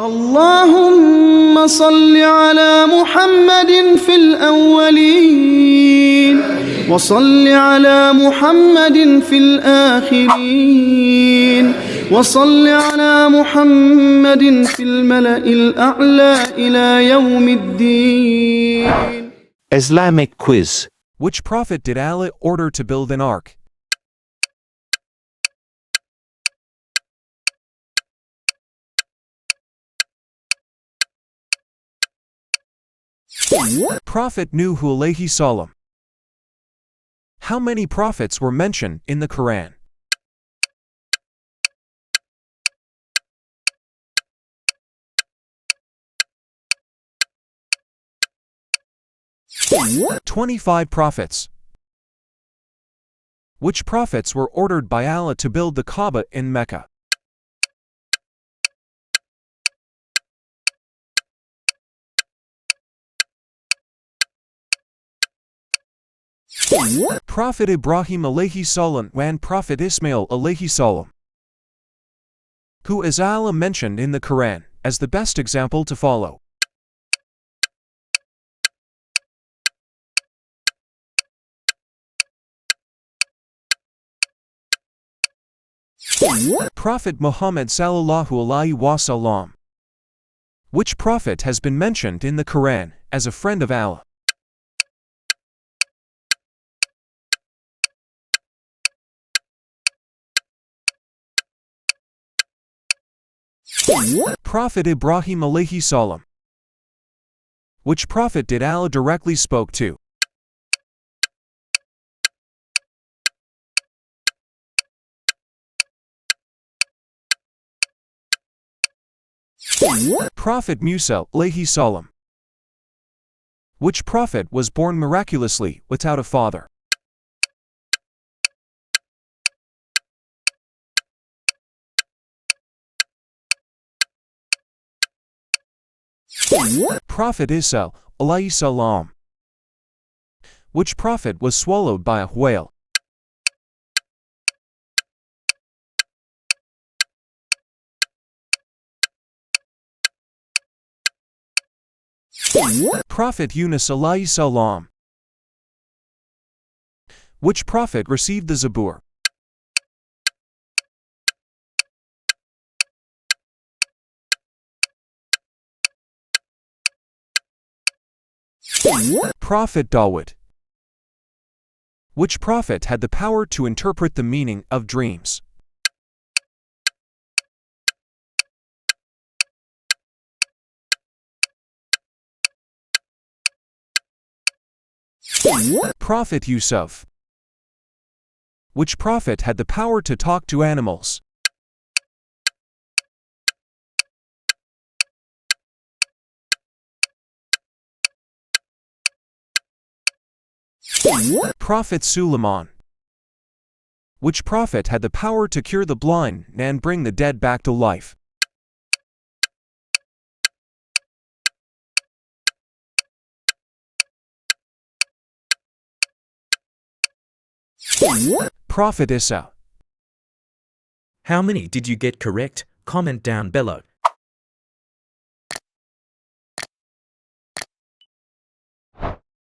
اللهم صل على محمد في الأولين وصل على محمد في الآخرين وصل على محمد في الملأ الأعلى إلى يوم الدين. Islamic quiz. Which prophet did Allah order to build an ark? Prophet Nuh alayhi salam. How many prophets were mentioned in the Quran? What? 25 prophets. Which prophets were ordered by Allah to build the Kaaba in Mecca? What? Prophet Ibrahim alayhi salam and Prophet Ismail alayhi salam. Who is Allah mentioned in the Quran as the best example to follow? What? Prophet Muhammad sallallahu alaihi wasallam. Which prophet has been mentioned in the Quran as a friend of Allah? What? Prophet Ibrahim alayhi salam. Which prophet did Allah directly spoke to? What? Prophet Musa alayhi salam. Which prophet was born miraculously without a father? What? Prophet Isa alayhi salam. Which prophet was swallowed by a whale? What? Prophet Yunus alayhi salam. Which prophet received the Zabur? What? Prophet Dawud. Which prophet had the power to interpret the meaning of dreams? What? Prophet Yusuf. Which prophet had the power to talk to animals? What? Prophet Suleiman. Which prophet had the power to cure the blind and bring the dead back to life? What? Prophet Isa. How many did you get correct? Comment down below.